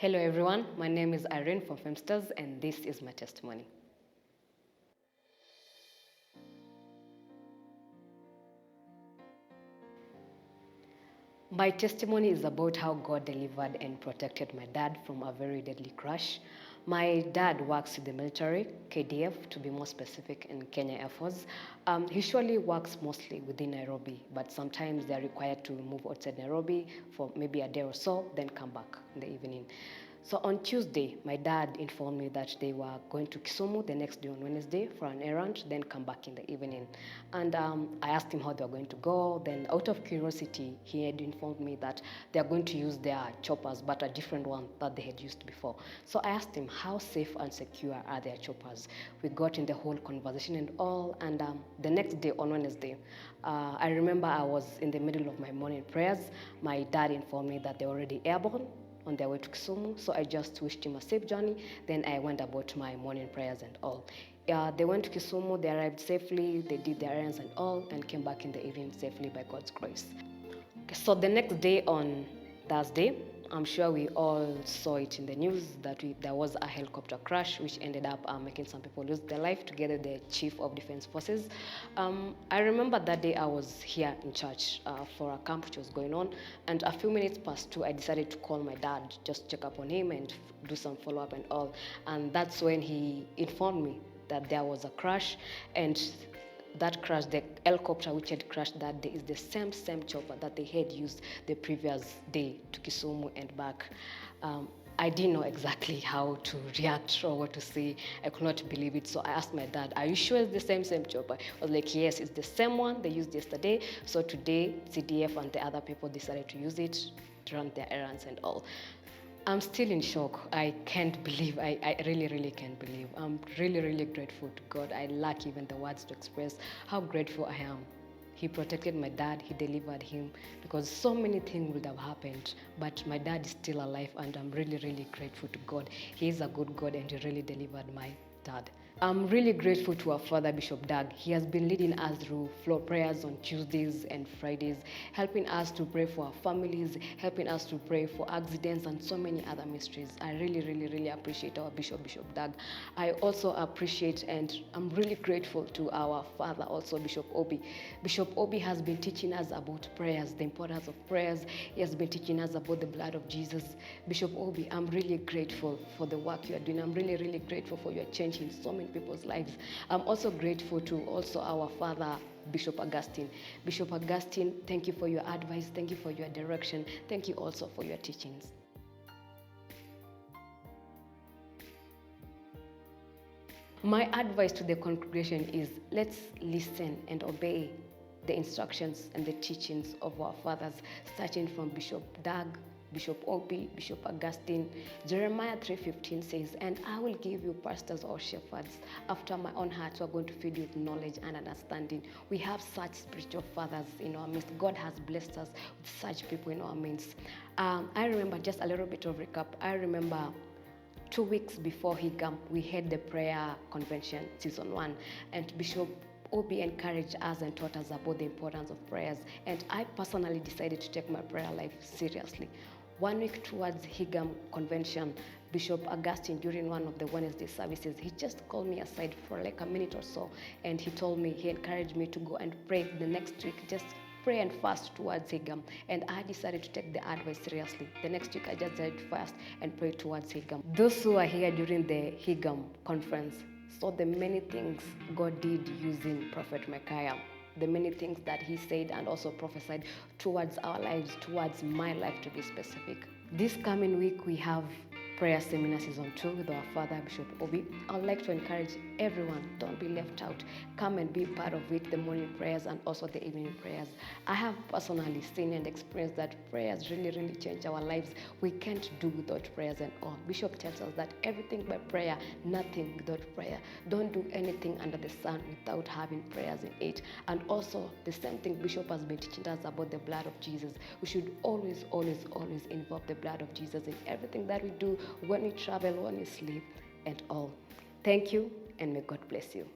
Hello everyone, my name is Irene from Femsters and this is my testimony. My testimony is about how God delivered and protected my dad from a very deadly crash. My dad works in the military, KDF to be more specific, in Kenya Air Force. He usually works mostly within Nairobi, but sometimes they're required to move outside Nairobi for maybe a day or so, then come back in the evening. So on Tuesday, my dad informed me that they were going to Kisumu the next day on Wednesday for an errand, then come back in the evening. And I asked him how they were going to go. Then out of curiosity, he had informed me that they are going to use their choppers, but a different one that they had used before. So I asked him, how safe and secure are their choppers? We got in the whole conversation and all. And the next day on Wednesday, I remember I was in the middle of my morning prayers. My dad informed me that they're already airborne on their way to Kisumu, so I just wished him a safe journey. Then I went about my morning prayers and all. They went to Kisumu, they arrived safely, they did their errands and all, and came back in the evening safely by God's grace. So the next day on Thursday, I'm sure we all saw it in the news that there was a helicopter crash which ended up making some people lose their life, together the Chief of Defense Forces. I remember that day I was here in church for a camp which was going on, and a few minutes past 2 I decided to call my dad, just check up on him and do some follow-up and all. And that's when he informed me that there was a crash, and that crash, the helicopter which had crashed that day, is the same chopper that they had used the previous day to Kisumu and back. I didn't know exactly how to react or what to say. I could not believe it. So I asked my dad, are you sure it's the same chopper? I was like, yes, it's the same one they used yesterday. So today, CDF and the other people decided to use it to run their errands and all. I'm still in shock. I can't believe, I really can't believe. I'm really grateful to God. I lack even the words to express how grateful I am. He protected my dad, he delivered him, because so many things would have happened, but my dad is still alive, and I'm really grateful to God. He is a good God, and he really delivered my dad. I'm really grateful to our father, Bishop Doug. He has been leading us through floor prayers on Tuesdays and Fridays, helping us to pray for our families, helping us to pray for accidents and so many other mysteries. I really appreciate our Bishop Doug. I also appreciate and I'm really grateful to our father also, Bishop Obi. Bishop Obi has been teaching us about prayers, the importance of prayers. He has been teaching us about the blood of Jesus. Bishop Obi, I'm really grateful for the work you are doing. I'm really grateful for your change in so many people's lives. I'm also grateful to also our father, Bishop Augustine. Bishop Augustine, thank you for your advice. Thank you for your direction. Thank you also for your teachings. My advice to the congregation is, let's listen and obey the instructions and the teachings of our fathers, starting from Bishop Doug, Bishop Obi, Bishop Augustine. Jeremiah 3:15 says, and I will give you pastors or shepherds after my own heart who are going to feed you with knowledge and understanding. We have such spiritual fathers in our midst. God has blessed us with such people in our midst. I remember, just a little bit of recap, I remember 2 weeks before HIGAM, we had the prayer convention season 1, and Bishop Obi encouraged us and taught us about the importance of prayers, and I personally decided to take my prayer life seriously. 1 week towards HIGAM convention, Bishop Augustine, during one of the Wednesday services, he just called me aside for like a minute or so, and he told me, he encouraged me to go and pray the next week, just pray and fast towards HIGAM. And I decided to take the advice seriously. The next week I just decided to fast and pray towards HIGAM. Those who are here during the HIGAM conference saw the many things God did using Prophet Micaiah, the many things that he said and also prophesied towards our lives, towards my life to be specific. This coming week we have prayer seminar season 2 with our father, Bishop Obi. I'd like to encourage everyone, don't be left out. Come and be part of it, the morning prayers and also the evening prayers. I have personally seen and experienced that prayers really change our lives. We can't do without prayers and all. Bishop tells us that everything by prayer, nothing without prayer. Don't do anything under the sun without having prayers in it. And also the same thing Bishop has been teaching us about the blood of Jesus. We should always involve the blood of Jesus in everything that we do, when we travel, when we sleep, and all. Thank you, and may God bless you.